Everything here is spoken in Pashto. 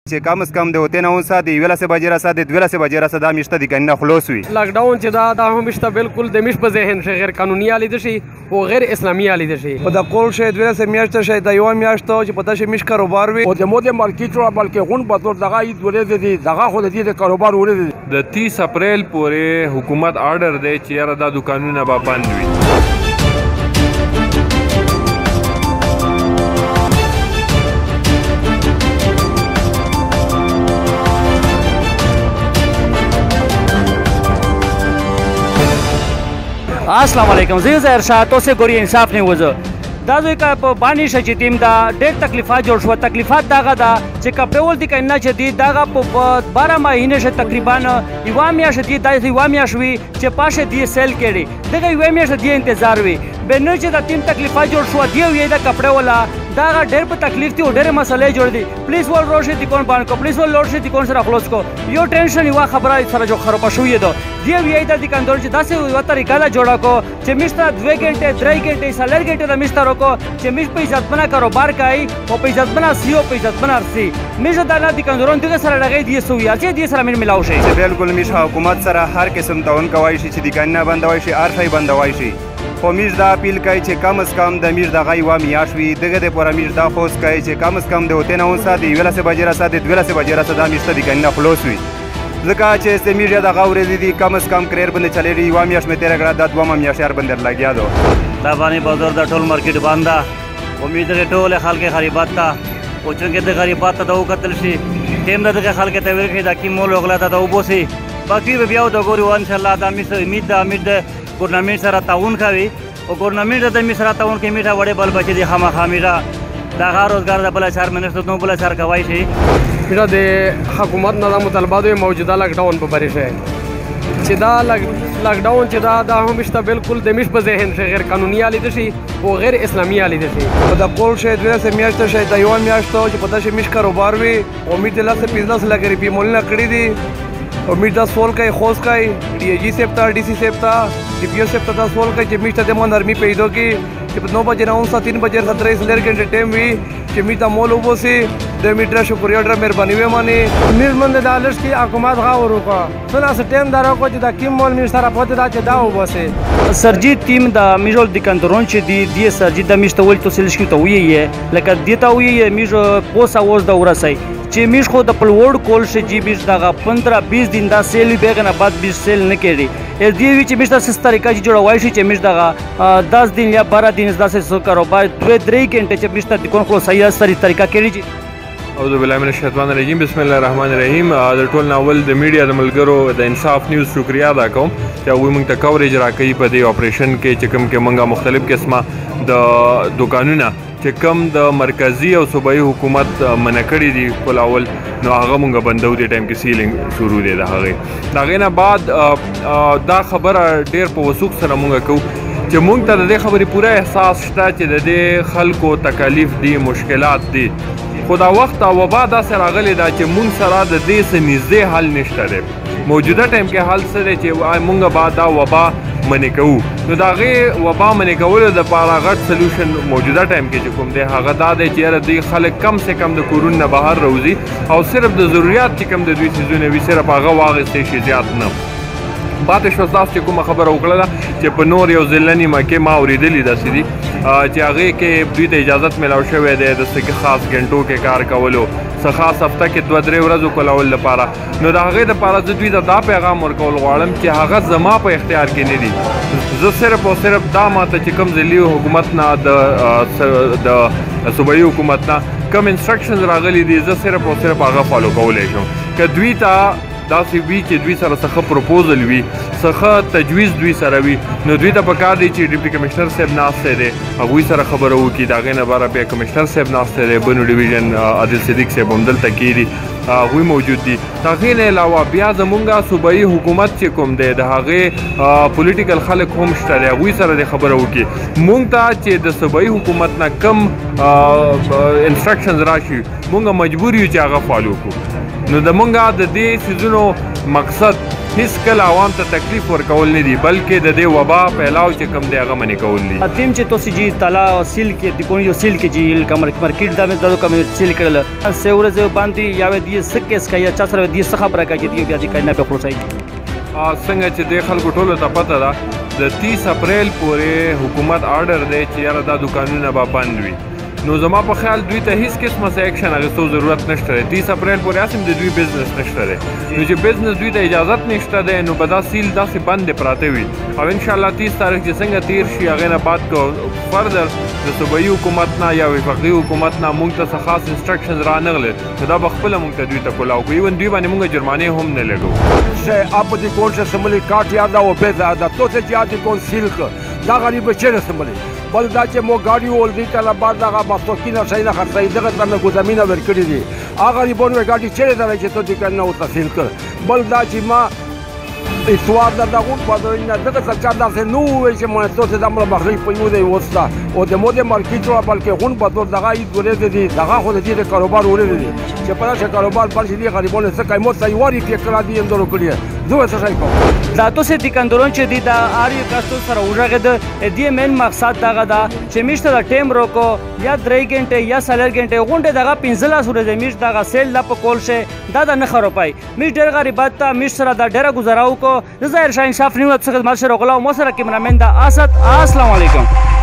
چې کم از کم د 9 ساعت 11 بجې را ساعت 12 بجې را دا میشته د کنه خلاص وي لاک ډاون چې دا هم مشته بالکل د مش په ذهن شي غیر قانوني علي دي شي او غیر اسلامي علي دي شي په د کول شي 12 میاشت شي د یو میاشت چې پتا شي مش کاروبار وي او د مو د مارکیټ او بلکې غون په تور دغه اید ولې دي دغه خو د کاروبار ولې د 30 اپریل پورې حکومت آرډر دی چې یاره دا دکانونه به بند وي. अस्सलाम वालेकुम जी ज़हर शाह तो से गोरी इंसाफ नहीं वजह دا زوی کا په باندې شې تیم دا ډېر تکلیفات جوړ شو تکلیفات داغه دا چې کپړې ول دي کنه چې دی داغه په 12 ماهینه شه تقریبا یو میاشت دی دای یو میاشت وی چې پاشه دی سیل کړي دغه یو میاشت دی انتظار وی به نه چې دا تیم تکلیفات جوړ شو دی یو دا کپړې ولا داغه ډېر په تکلیف دی ډېر مسلې جوړ دي پولیس ول روشه دي کون باندې کو پولیس ول لوړ دي کون سره خلاص کو یو ټینشن یو خبره سره جو خراب شوې ده دی یو دا دکاندار چې داسې یو طریقه لا جوړا کو چې مشته 2 غنټه 3 غنټه سالر غنټه د مشته کو چې مش په عزت بنا کاروبار کوي او په عزت بنا سی او په عزت بنا ارسي مش د الله د کندورون دغه سره لګي دي سو یا چې دي سره من ملاو شي بالکل مش حکومت سره هر قسم تعاون کوي شي چې دکانونه بندوي شي ارفای بندوي شي خو مش دا اپیل کوي چې کم از کم د مش دغه یو میاشوي دغه د پوره مش دا فوس کوي چې کم از کم د 9 ساعت 11 بجې را ساعت 12 بجې را دا مشته دکانونه خلاص وي ځکه چې سمیجه دغه ورځې دي کم از کم کریر باندې چلېږي یو میاشت مې تېره کړه دا دومه میاشت یار باندې لګیا ده دا باندې بازار د ټول مارکیټ بند ده امید لري ټول خلک خریبات ته او چې د غریبات ته دا وکتل شي تیم دغه خلک ته ورکړي دا کی مول غلا ته وبوسي باقي به بیا د ګورو ان شاء الله دا امید د ګورنمنت سره تعاون کوي او ګورنمنت د می سره تعاون کوي میټه وړه بل بچي د خامخا میټه دا روزګار د بل چار منسټر نو بل چار کوي شي میرا د حکومت نه مطالبات موجوده لاک ډاون په بری شي چې دا لاک ډاون چې دا هم مشته بالکل د مش په ذهن شي غیر قانوني علي دي شي او غیر اسلامي علي دي شي په د کول شي 12 میاشت شي د یو میاشت چې پتا شي مش کاروبار وي امید له څه بزنس لګري په مولنه کړی دي امید دا سوال کوي خوش کوي ډي جی سپتا ډي سي سپتا ډي پی او سپتا دا سوال کوي چې میشته د من نرمي پیدا کی چې 9 بجې نه 3 بجې 17 سلر غنټه ټیم وي چې میتا مول وبوسي د میټر شکریا ډېر مهرباني وي مانی نیرمند د الش کی حکومت غاور کو څنګه سټیم دارو کو چې دا کیم مول می سره پته دا چې دا وبوسي سرجیت تیم د میجول دکاندرون چې دی سرجیت د میشته ول تو سلش کی ته وی لکه دیتا وی میجو پوسا وز د ورسای چې میش خو د پلوړ کول شي جی بیش دغه 15-20 دن دا سیل بیغنه بعد 20 سیل نه کړي اس دی وی چې میش د سس طریقه چې جوړوي شي چې میش دغه 10 دن یا 12 دن داسې کاروبار 2-3 غنټه چې میش د کون خو صحیح سری طریقه کړي اعوذ بالله من الشیطان الرجیم بسم الله الرحمن الرحیم د ټول ناول د میډیا د ملګرو د انصاف نیوز شکریا ادا کوم چې هغوی موږ ته کوریج راکوي په دې اپریشن کې چې کوم کې موږ مختلف قسمه د دکانونه چې کوم د مرکزی او صوبایي حکومت منع کړي دي کلاول نو هغه موږ بندو دي ټایم کې سیلینګ شروع دی د هغې نه بعد دا خبره ډېر په وثوق سره موږ کوو چې موږ ته د دې خبرې پوره احساس شته چې د دې خلکو تکالیف دي مشکلات دي خو دا وخت او وبا داسې راغلی دا چې موږ سره د دې څه نږدې حل نشته دی موجوده ټایم کې حل څه دی چې موږ به دا وبا منې کوو نو د هغې وبا منې کولو دپاره غټ سلوشن موجوده ټایم کې چې کوم دی هغه دا دی چې یاره دوی خلک کم سے کم د کورونو نه بهر روځي او صرف د ضروریات چې کم د دوی څیزونه وي صرف هغه واخیستی شي زیات نه پاتې شوه ستاسو چې کومه خبره وکړله چې په نور یو ځلنې مکې ما اورېدلي داسې دي چې هغې کې دوی ته اجازت میلاو شوی دی د څه خاص غنټو کې کار کولو څه خاص هفته کې 2-3 ورځو کولول لپاره نو د هغې دپاره زه دوی ته دا پیغام ورکول غواړم چې هغه زما په اختیار کې نه دي زه صرف او صرف دا ماته چې کوم ځلي حکومت نه د صوبایي حکومت نه کوم انسټرکشنز راغلي دي زه صرف او صرف هغه فالو کولی شم که دوی ته داسې وي چې دوی سره څه پروپوزل وي څه تجویز دوی سره وي نو دوی ته پکار دی چې ډیپټي کمشنر صاحب ناستی دی هغوی سره خبره وکړي د هغې نه باره بیا کمشنر صاحب ناستی دی بنو ډیویژن عادل صدیق صاحب هم دلته کېدي هغوی موجود دي د هغې نه علاوه بیا زمونږ صوبایي حکومت چې کوم دی د هغې پولیټیکل خلک هم شته دی هغوی سره د خبره وکړي مونږ ته چې د صوبایي حکومت نه کم انسټرکشنز راشي مونږ مجبور یو چې هغه فالو کړو نو د مونږه د دې څیزونو مقصد هیڅ کله عوام ته تکلیف ورکول نه دي بلکې د دې وبا پھیلاو چې کم دی هغه منې کول دي تیم چې تاسو جی تالا سیل کې د کوم یو سیل کې جی کمر مارکیټ دا مې دغه کم سیل کړل سه ورځ باندې یا دې سکه سکه یا چا سره دې څه خبره کوي چې بیا دې کړنه په پروسای څنګه چې د خلکو ټولو ته پته ده د 30 اپریل پورې حکومت آرډر دی چې یاره دا دکانونه به بند وي نو زما په خیال دوی ته هیڅ قسمه څه اکشن اخیستو ضرورت نشته دی 30 اپریل پورې هسې د دوی بزنس نشته دی نو چې بزنس دوی ته اجازت نشته دی نو به دا سیل داسې بندې پراته وي او انشاءالله 30 تاریخ چې څنګه تیر شي هغې نه بعد که فردر د صوبایي حکومت نه یا وفاقي حکومت نه موږ ته څه خاص انسټرکشنز رانغلل نو دا به خپله موږ ته دوی ته کولاو کړو ایون دوی باندې موږ جرمانې هم نه لګو آپ دی کون سے سمبلی کاٹ یادا و بے زیادہ تو سے جاتی کون سیل کر دا غریب چیرې سمبلی بل دا چې مو گاڑی ول دی کله بعد دغه مسوکینه شي نه خرڅي دغه تنه ګزمینه ورکړي دي هغه غریبونو گاڑی چیرې دا چې ته دې کنه او تحصیل کړ بل دا چې ما اتوار دا دغه په دغه دغه سرکار دا نو وي چې مو ته د امر بخری په یو دی وستا او د مو د مارکیټ او بلکې غون په دغه دغه یې ګورې دي دغه خو د کاروبار ورې دي چې په دغه کاروبار پر دې غریبونو څخه قیمت سایواري کې کړه دي اندرو کړی زه څه شي کوم دا تاسو د کندورون چې دی دا آریو کاستو سره وژغه د دې مین مقصد دغه دا چې میشته د ټیم روکو یا 3 غنټه یا 4 غنټه غونډه دغه 15 ورځې میش دغه سیل لا په کول شه دا د نه خروپای میش ډېر غریبات ته میش سره دا ډېر گزاراو کو ظاهر شاه انصاف نیو څخه مال سره غلا مو سره کیمرامن دا اسد السلام علیکم